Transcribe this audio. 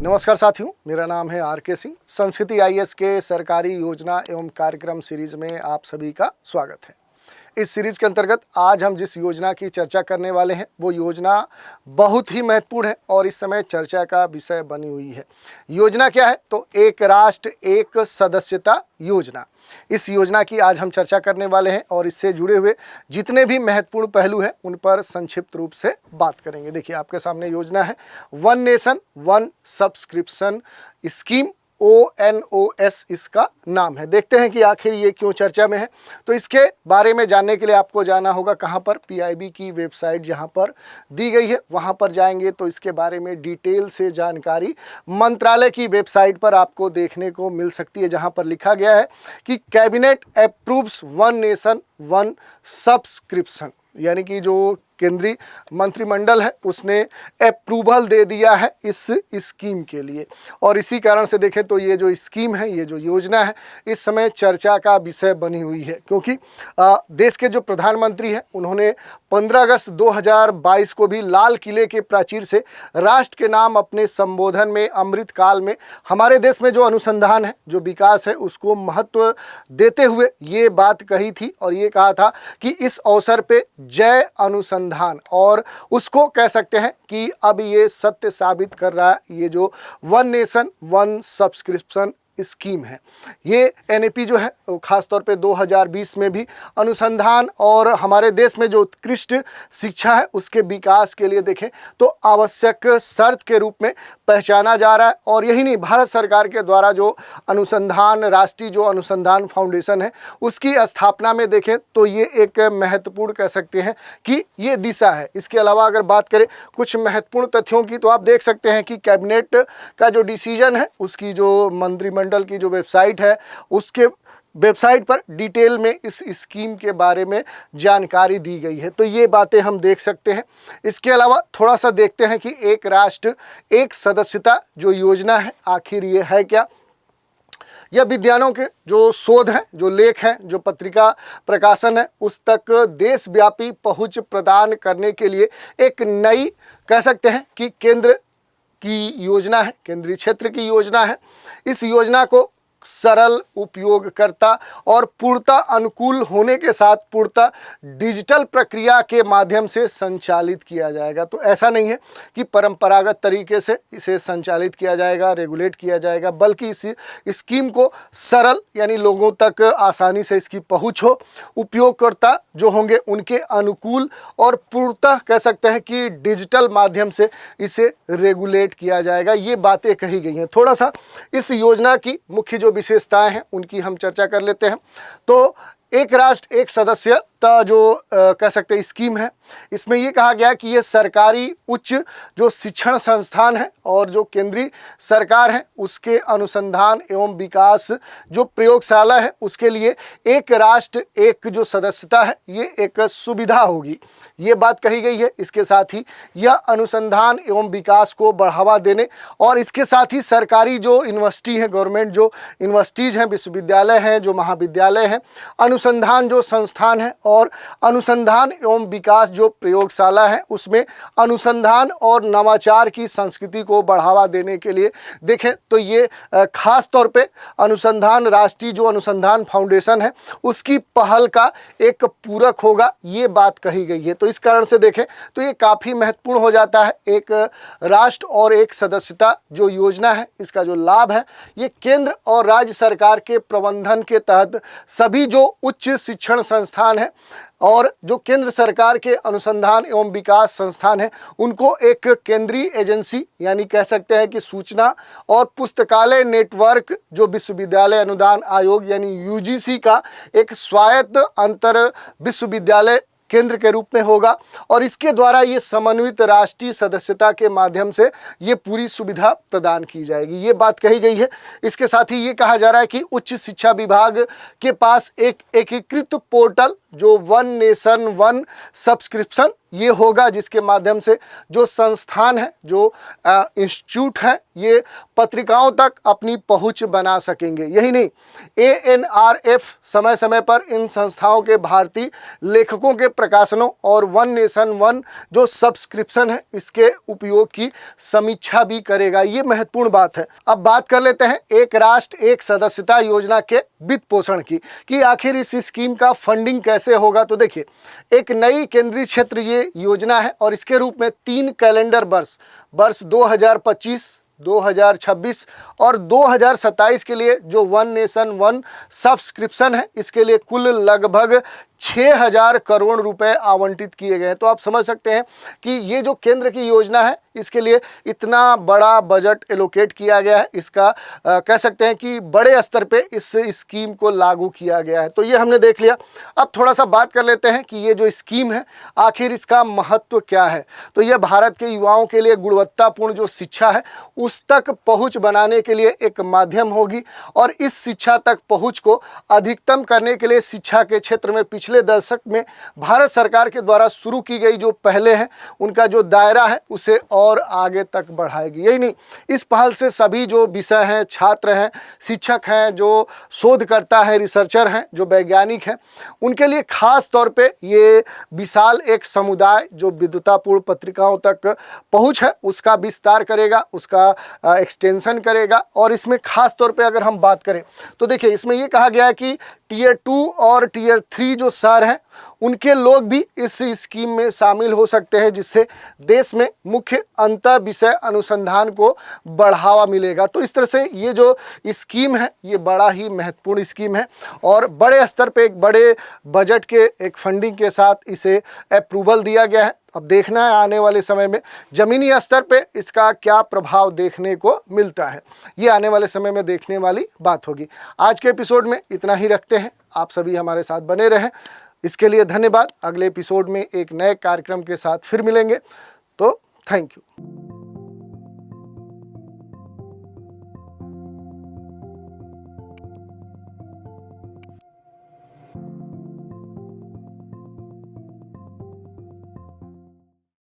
नमस्कार साथियों, मेरा नाम है आर के सिंह। संस्कृति आईएएस के सरकारी योजना एवं कार्यक्रम सीरीज में आप सभी का स्वागत है। इस सीरीज के अंतर्गत आज हम जिस योजना की चर्चा करने वाले हैं वो योजना बहुत ही महत्वपूर्ण है और इस समय चर्चा का विषय बनी हुई है। योजना क्या है? तो एक राष्ट्र एक सदस्यता योजना। इस योजना की आज हम चर्चा करने वाले हैं और इससे जुड़े हुए जितने भी महत्वपूर्ण पहलू हैं उन पर संक्षिप्त रूप से बात करेंगे। देखिए, आपके सामने योजना है one nation one subscription scheme, ONOS इसका नाम है। देखते हैं कि आखिर ये क्यों चर्चा में है। तो इसके बारे में जानने के लिए आपको जाना होगा कहाँ पर? PIB की वेबसाइट जहाँ पर दी गई है वहाँ पर जाएंगे तो इसके बारे में डिटेल से जानकारी मंत्रालय की वेबसाइट पर आपको देखने को मिल सकती है, जहाँ पर लिखा गया है कि cabinet approves one nation one subscription, यानी कि जो केंद्रीय मंत्रिमंडल है उसने अप्रूवल दे दिया है इस स्कीम के लिए। और इसी कारण से देखें तो ये जो स्कीम है, ये जो योजना है, इस समय चर्चा का विषय बनी हुई है, क्योंकि देश के जो प्रधानमंत्री हैं उन्होंने 15 अगस्त 2022 को भी लाल किले के प्राचीर से राष्ट्र के नाम अपने संबोधन में अमृत काल में हमारे देश में जो अनुसंधान है, जो विकास है, उसको महत्व देते हुए ये बात कही थी और ये कहा था कि इस अवसर पे जय अनुसंधान, और उसको कह सकते हैं कि अब ये सत्य साबित कर रहा है। ये जो one nation one subscription scheme है, ये NAP जो है खासतौर पे 2020 में भी अनुसंधान और हमारे देश में जो उत्कृष्ट शिक्षा है उसके विकास के लिए देखें तो आवश्यक शर्त के रूप में पहचाना जा रहा है। और यही नहीं, भारत सरकार के द्वारा जो अनुसंधान, राष्ट्रीय जो अनुसंधान फाउंडेशन है, उसकी स्थापना में देखें तो ये एक महत्वपूर्ण कह सकते हैं कि ये दिशा है। इसके अलावा अगर बात करें कुछ महत्वपूर्ण तथ्यों की, तो आप देख सकते हैं कि कैबिनेट का जो डिसीजन है, उसकी जो मंत्रिमंडल की जो वेबसाइट है, उसके वेबसाइट पर डिटेल में इस स्कीम के बारे में जानकारी दी गई है। तो ये बातें हम देख सकते हैं। इसके अलावा थोड़ा सा देखते हैं कि एक राष्ट्र एक सदस्यता जो योजना है, आखिर ये है क्या। यह विद्वानों के जो शोध हैं, जो लेख हैं, जो पत्रिका प्रकाशन है, उस तक देशव्यापी पहुंच प्रदान करने के लिए एक नई कह सकते हैं कि केंद्र की योजना है, केंद्रीय क्षेत्र की योजना है। इस योजना को सरल, उपयोगकर्ता और पूर्णतः अनुकूल होने के साथ पूर्णतः डिजिटल प्रक्रिया के माध्यम से संचालित किया जाएगा। तो ऐसा नहीं है कि परंपरागत तरीके से इसे संचालित किया जाएगा, रेगुलेट किया जाएगा, बल्कि इस स्कीम को सरल, यानी लोगों तक आसानी से इसकी पहुंच हो, उपयोगकर्ता जो होंगे उनके अनुकूल और पूर्णतः कह सकते हैं कि डिजिटल माध्यम से इसे रेगुलेट किया जाएगा। ये बातें कही गई हैं। थोड़ा सा इस योजना की मुख्य जो विशेषताएं हैं उनकी हम चर्चा कर लेते हैं। तो एक राष्ट्र एक सदस्यता जो कह सकते हैं स्कीम है, इसमें ये कहा गया कि ये सरकारी उच्च जो शिक्षण संस्थान है और जो केंद्रीय सरकार है उसके अनुसंधान एवं विकास जो प्रयोगशाला है, उसके लिए एक राष्ट्र एक जो सदस्यता है ये एक सुविधा होगी, ये बात कही गई है। इसके साथ ही यह अनुसंधान एवं विकास को बढ़ावा देने और इसके साथ ही सरकारी जो यूनिवर्सिटी है, गवर्नमेंट जो यूनिवर्सिटीज़ हैं, विश्वविद्यालय हैं, जो महाविद्यालय हैं, अनुसंधान जो संस्थान है और अनुसंधान एवं विकास जो प्रयोगशाला है, उसमें अनुसंधान और नवाचार की संस्कृति को बढ़ावा देने के लिए देखें तो ये खास तौर पे अनुसंधान, राष्ट्रीय जो अनुसंधान फाउंडेशन है उसकी पहल का एक पूरक होगा, ये बात कही गई है। तो इस कारण से देखें तो ये काफ़ी महत्वपूर्ण हो जाता है। एक राष्ट्र और एक सदस्यता जो योजना है, इसका जो लाभ है ये केंद्र और राज्य सरकार के प्रबंधन के तहत सभी जो उच्च शिक्षण संस्थान है और जो केंद्र सरकार के अनुसंधान एवं विकास संस्थान है, उनको एक केंद्रीय एजेंसी, यानी कह सकते हैं कि सूचना और पुस्तकालय नेटवर्क जो विश्वविद्यालय अनुदान आयोग यानी UGC का एक स्वायत्त अंतर विश्वविद्यालय केंद्र के रूप में होगा और इसके द्वारा ये समन्वित राष्ट्रीय सदस्यता के माध्यम से ये पूरी सुविधा प्रदान की जाएगी, ये बात कही गई है। इसके साथ ही ये कहा जा रहा है कि उच्च शिक्षा विभाग के पास एक एकीकृत पोर्टल जो वन नेशन वन सब्सक्रिप्शन ये होगा जिसके माध्यम से जो संस्थान है, जो इंस्टीट्यूट है, ये पत्रिकाओं तक अपनी पहुंच बना सकेंगे। यही नहीं, ANRF समय समय पर इन संस्थाओं के भारतीय लेखकों के प्रकाशनों और वन नेशन वन जो सब्सक्रिप्शन है इसके उपयोग की समीक्षा भी करेगा। ये महत्वपूर्ण बात है। अब बात कर लेते हैं एक राष्ट्र एक सदस्यता योजना के वित्त पोषण की, कि आखिर इस स्कीम का फंडिंग कैसे होगा। तो देखिए, एक नई केंद्रीय क्षेत्र ये योजना है और इसके रूप में 3 कैलेंडर वर्ष 2025, 2026 और 2027 के लिए जो वन नेशन वन सब्सक्रिप्शन है इसके लिए कुल लगभग 6000 करोड़ रुपए आवंटित किए गए हैं। तो आप समझ सकते हैं कि ये जो केंद्र की योजना है इसके लिए इतना बड़ा बजट एलोकेट किया गया है। इसका कह सकते हैं कि बड़े स्तर पे इस स्कीम को लागू किया गया है। तो ये हमने देख लिया। अब थोड़ा सा बात कर लेते हैं कि ये जो स्कीम है आखिर इसका महत्व क्या है। तो यह भारत के युवाओं के लिए गुणवत्तापूर्ण जो शिक्षा है उस तक पहुँच बनाने के लिए एक माध्यम होगी और इस शिक्षा तक पहुँच को अधिकतम करने के लिए शिक्षा के क्षेत्र में पिछले दशक में भारत सरकार के द्वारा शुरू की गई जो पहले हैं उनका जो दायरा है उसे और आगे तक बढ़ाएगी। यही नहीं, इस पहल से सभी जो विषय हैं, छात्र हैं, शिक्षक हैं, जो शोधकर्ता हैं, रिसर्चर हैं, जो वैज्ञानिक हैं, उनके लिए खास तौर पे ये विशाल एक समुदाय जो विद्वतापूर्ण पत्रिकाओं तक पहुंच है उसका विस्तार करेगा, उसका एक्सटेंशन करेगा। और इसमें खास तौर पे अगर हम बात करें तो देखिए, इसमें ये कहा गया है कि टियर 2 और टियर 3 जो शहर हैं उनके लोग भी इस स्कीम में शामिल हो सकते हैं, जिससे देश में मुख्य अंतर विषय अनुसंधान को बढ़ावा मिलेगा। तो इस तरह से ये जो स्कीम है ये बड़ा ही महत्वपूर्ण स्कीम है और बड़े स्तर पे एक बड़े बजट के एक फंडिंग के साथ इसे अप्रूवल दिया गया है। अब देखना है आने वाले समय में ज़मीनी स्तर पे इसका क्या प्रभाव देखने को मिलता है। ये आने वाले समय में देखने वाली बात होगी। आज के एपिसोड में इतना ही रखते हैं। आप सभी हमारे साथ बने रहें, इसके लिए धन्यवाद। अगले एपिसोड में एक नए कार्यक्रम के साथ फिर मिलेंगे। तो थैंक यू।